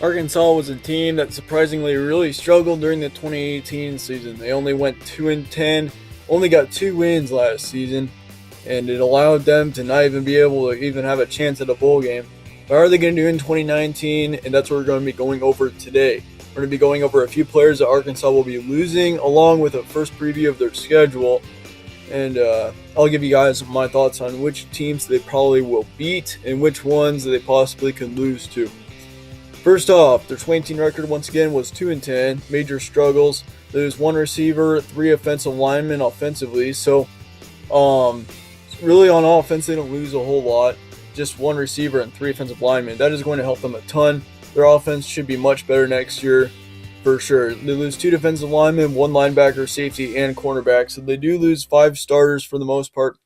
Arkansas was a team that surprisingly really struggled during the 2018 season. They only went 2-10, only got 2 wins last season, and it allowed them to not even be able to even have a chance at a bowl game. What are they going to do in 2019? And that's what we're going to be going over today. We're going to be going over a few players that Arkansas will be losing, along with a first preview of their schedule. And I'll give you guys my thoughts on which teams they probably will beat and which ones they possibly could lose to. First off, their 2018 record once again was 2-10. Major struggles. They lose one receiver, 3 offensive linemen offensively. So, really on offense, they don't lose a whole lot. Just one receiver and 3 offensive linemen. That is going to help them a ton. Their offense should be much better next year, for sure. They lose 2 defensive linemen, 1 linebacker, safety, and cornerback. So they do lose 5 starters for the most part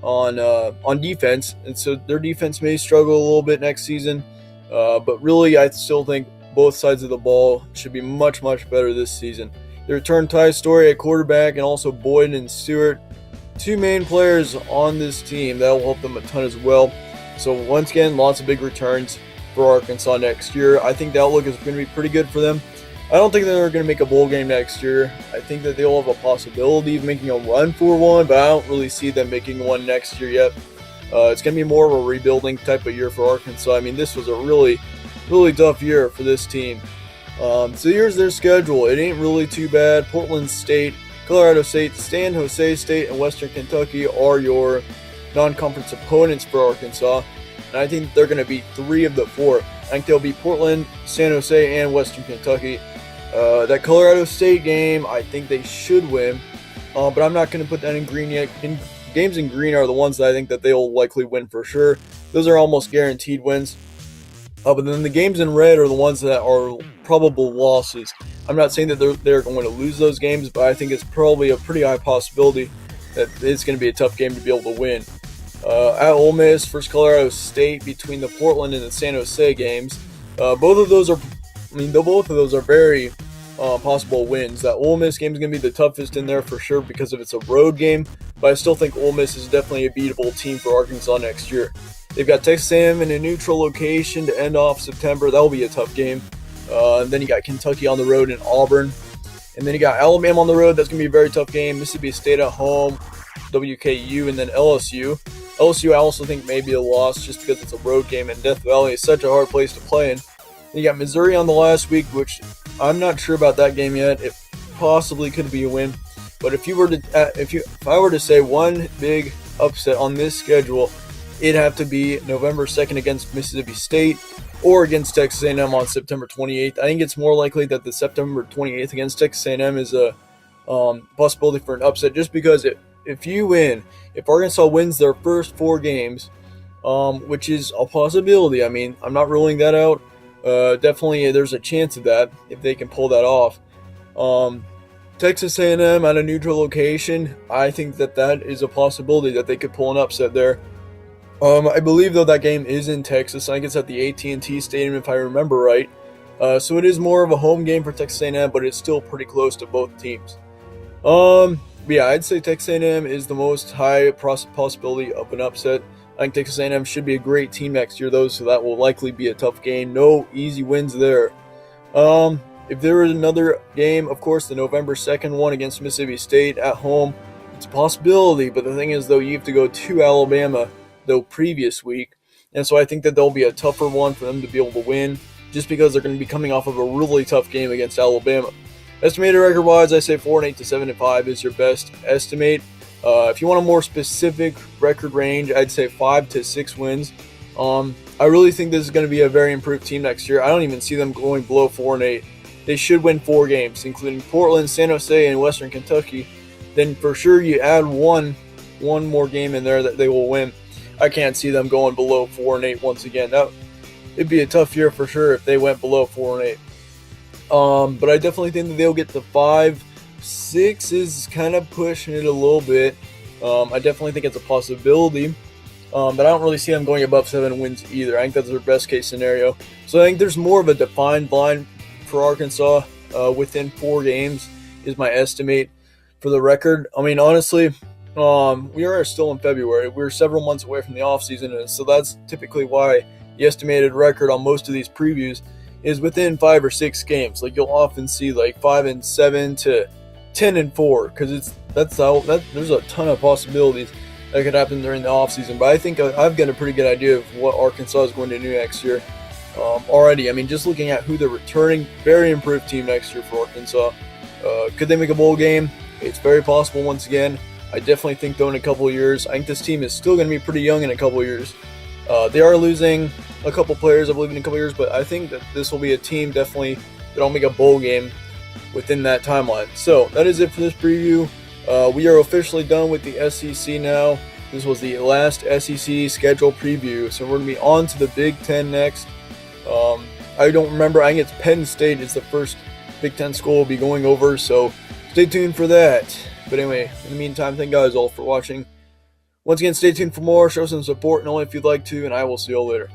on defense, and so their defense may struggle a little bit next season. But really, I still think both sides of the ball should be much, much better this season. They return Ty Story at quarterback and also Boyd and Stewart, 2 main players on this team. That will help them a ton as well. So once again, lots of big returns for Arkansas next year. I think the outlook is going to be pretty good for them. I don't think they're going to make a bowl game next year. I think that they'll have a possibility of making a run for one, but I don't really see them making one next year yet. It's going to be more of a rebuilding type of year for Arkansas. I mean, this was a really, really tough year for this team. So here's their schedule. It ain't really too bad. Portland State, Colorado State, San Jose State, and Western Kentucky are your non-conference opponents for Arkansas. And I think they're going to beat 3 of the 4. I think they'll beat Portland, San Jose, and Western Kentucky. That Colorado State game, I think they should win. But I'm not going to put that in green yet. Games in green are the ones that I think that they'll likely win for sure. Those are almost guaranteed wins. But then the games in red are the ones that are probable losses. I'm not saying that they're going to lose those games, but I think it's probably a pretty high possibility that it's going to be a tough game to be able to win. At Ole Miss versus Colorado State, between the Portland and the San Jose games, both of those are very possible wins. That Ole Miss game is going to be the toughest in there for sure because of it's a road game, but I still think Ole Miss is definitely a beatable team for Arkansas next year. They've got Texas A&M in a neutral location to end off September. That'll be a tough game. And then you got Kentucky on the road in Auburn. And then you got Alabama on the road. That's going to be a very tough game. Mississippi State at home, WKU, and then LSU. LSU I also think may be a loss just because it's a road game, and Death Valley is such a hard place to play in. Then you got Missouri on the last week, which I'm not sure about that game yet. It possibly could be a win. But if I were to say one big upset on this schedule, it'd have to be November 2nd against Mississippi State or against Texas A&M on September 28th. I think it's more likely that the September 28th against Texas A&M is a possibility for an upset, just because if Arkansas wins their first 4 games, which is a possibility. I mean, I'm not ruling that out. Definitely there's a chance of that if they can pull that off. Texas A&M at a neutral location, I think that is a possibility that they could pull an upset there. I believe, though, that game is in Texas. I think it's at the AT&T Stadium, if I remember right. So it is more of a home game for Texas A&M, but it's still pretty close to both teams. Yeah, I'd say Texas A&M is the most high possibility of an upset. I think Texas A&M should be a great team next year, though, so that will likely be a tough game. No easy wins there. If there is another game, of course, the November 2nd one against Mississippi State at home, it's a possibility. But the thing is, though, you have to go to Alabama the previous week. And so I think that there'll be a tougher one for them to be able to win, just because they're going to be coming off of a really tough game against Alabama. Estimated record-wise, I say 4-8 to 7-5 is your best estimate. If you want a more specific record range, I'd say 5 to 6 wins. I really think this is going to be a very improved team next year. I don't even see them going below 4-8. They should win 4 games, including Portland, San Jose, and Western Kentucky. Then for sure you add one more game in there that they will win. I can't see them going below 4-8 once again. It'd be a tough year for sure if they went below 4-8. But I definitely think that they'll get to 5-6 is kind of pushing it a little bit. I definitely think it's a possibility. But I don't really see them going above 7 wins either. I think that's their best case scenario. So I think there's more of a defined line for Arkansas within 4 games is my estimate for the record. I mean, honestly, we are still in February. We're several months away from the offseason, and so that's typically why the estimated record on most of these previews is within 5 or 6 games. Like you'll often see like 5-7 to 10-4 because there's a ton of possibilities that could happen during the offseason. But I think I've got a pretty good idea of what Arkansas is going to do next year already. I mean, just looking at who they're returning, very improved team next year for Arkansas. Could they make a bowl game? It's very possible once again. I definitely think, though, in a couple of years, I think this team is still going to be pretty young in a couple of years. They are losing a couple players, I believe, in a couple of years, but I think that this will be a team definitely that'll make a bowl game within that timeline. So that is it for this preview. We are officially done with the SEC now. This was the last SEC schedule preview, so we're going to be on to the Big Ten next. I don't remember. I think it's Penn State is the first Big Ten school we'll be going over, so stay tuned for that. But anyway, in the meantime, thank you guys all for watching. Once again, stay tuned for more. Show some support, and only if you'd like to, and I will see you all later.